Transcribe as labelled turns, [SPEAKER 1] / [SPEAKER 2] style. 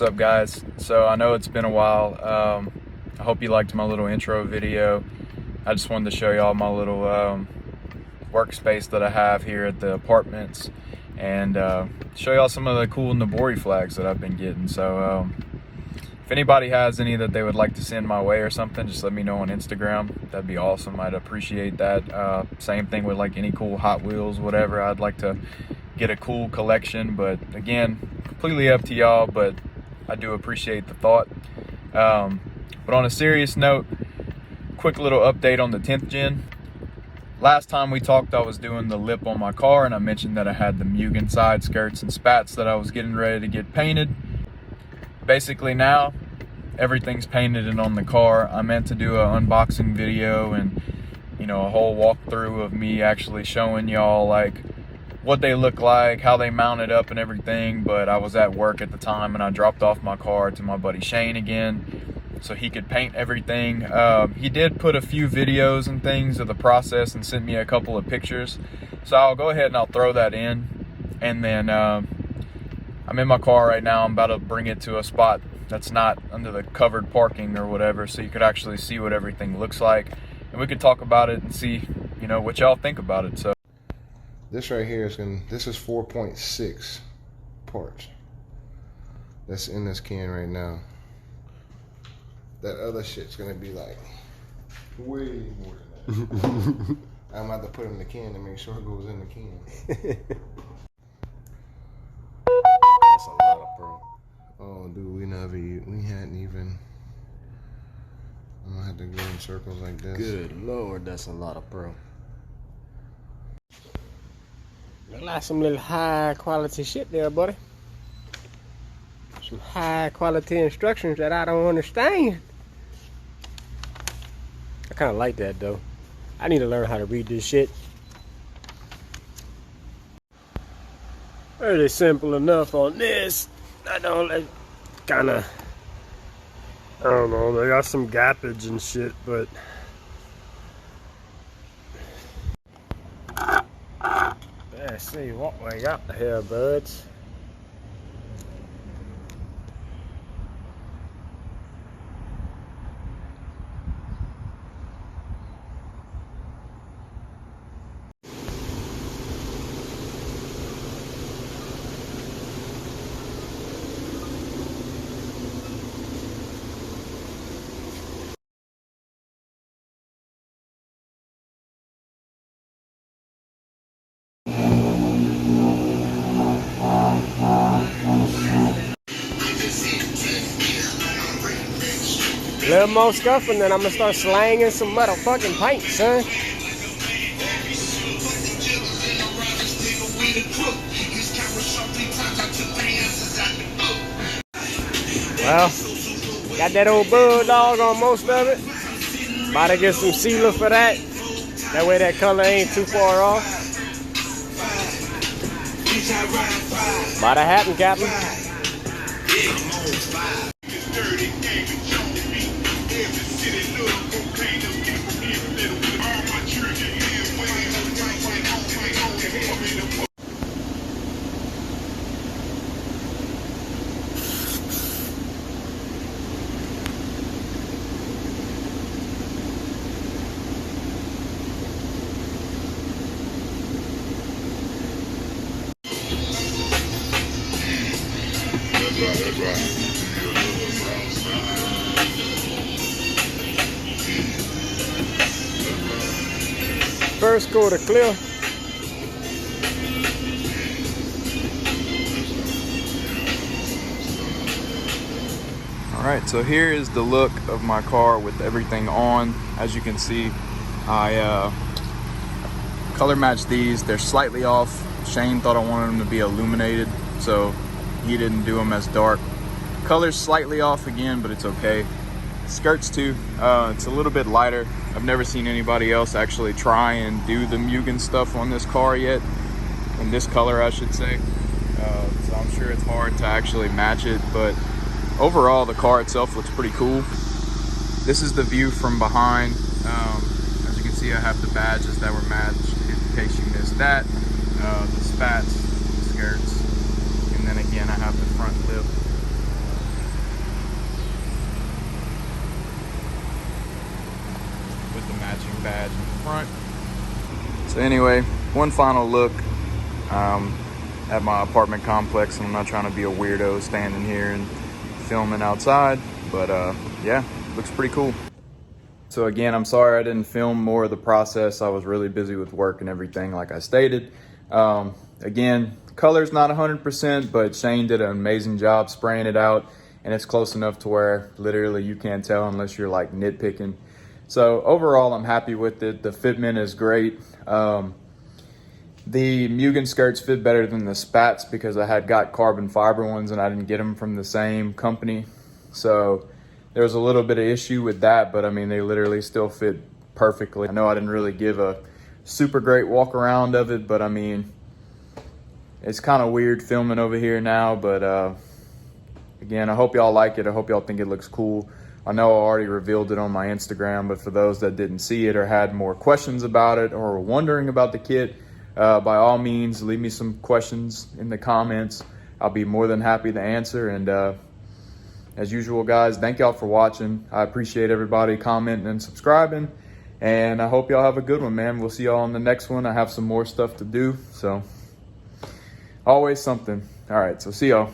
[SPEAKER 1] up, guys? So I know it's been a while. I hope you liked my little intro video. I just wanted to show y'all my little workspace that I have here at the apartments, and show y'all some of the cool nobori flags that I've been getting. So if anybody has any that they would like to send my way or something, just let me know on Instagram. That'd be awesome. I'd appreciate that. Same thing with like any cool Hot Wheels, whatever. I'd like to get a cool collection, but again, completely up to y'all, but I do appreciate the thought. But on a serious note, quick little update on the 10th gen. Last time we talked, I was doing the lip on my car, and I mentioned that I had the Mugen side skirts and spats that I was getting ready to get painted. Basically now, everything's painted and on the car. I meant to do an unboxing video and, you know, a whole walkthrough of me actually showing y'all like what they look like, how they mounted up and everything, but I was at work at the time and I dropped off my car to my buddy Shane again so he could paint everything. He did put a few videos and things of the process and sent me a couple of pictures, so I'll go ahead and I'll throw that in. And then I'm in my car right now. I'm about to bring it to a spot that's not under the covered parking or whatever, so you could actually see what everything looks like, and we could talk about it and see, you know, what y'all think about it. So
[SPEAKER 2] this right here is this is 4.6 parts that's in this can right now. That other shit's gonna be like way more than that. I'm about to put it in the can to make sure it goes in the can.
[SPEAKER 3] That's a lot of pro.
[SPEAKER 2] Oh, dude, we hadn't even. I'm gonna have to go in circles like this.
[SPEAKER 3] Good Lord, that's a lot of pro. Look like some little high quality shit there, buddy. Some high quality instructions that I don't understand. I kind of like that though. I need to learn how to read this shit. Pretty simple enough on this. I don't like kind of. I don't know. They got some gappage and shit, but. Let's see what we got here, buds. A little more scuffing, then I'm gonna start slanging some motherfucking paint, son. Well, got that old bulldog on most of it. About to get some sealer for that. That way that color ain't too far off. About to happen, Captain.
[SPEAKER 2] That's right.
[SPEAKER 3] First quarter clear.
[SPEAKER 1] alright, so here is the look of my car with everything on. As you can see, I color matched these. They're slightly off. Shane thought I wanted them to be illuminated, so he didn't do them as dark. Color's slightly off again, but it's okay. Skirts too, it's a little bit lighter. I've never seen anybody else actually try and do the Mugen stuff on this car yet, in this color I should say. So I'm sure it's hard to actually match it, but overall the car itself looks pretty cool. This is the view from behind. As you can see, I have the badges that were matched in case you missed that. The spats, the skirts, and then again I have the front lip. So anyway, one final look at my apartment complex, and I'm not trying to be a weirdo standing here and filming outside, but yeah, looks pretty cool. So again, I'm sorry I didn't film more of the process. I was really busy with work and everything, like I stated. Again, color's not 100%, but Shane did an amazing job spraying it out, and it's close enough to where literally you can't tell unless you're like nitpicking. So overall, I'm happy with it. The fitment is great. The Mugen skirts fit better than the Spats because I had got carbon fiber ones and I didn't get them from the same company. So there was a little bit of issue with that, but I mean, they literally still fit perfectly. I know I didn't really give a super great walk around of it, but I mean, it's kind of weird filming over here now, but again, I hope y'all like it. I hope y'all think it looks cool. I know I already revealed it on my Instagram, but for those that didn't see it or had more questions about it or were wondering about the kit, by all means, leave me some questions in the comments. I'll be more than happy to answer. And as usual, guys, thank y'all for watching. I appreciate everybody commenting and subscribing. And I hope y'all have a good one, man. We'll see y'all on the next one. I have some more stuff to do, so always something. All right, so see y'all.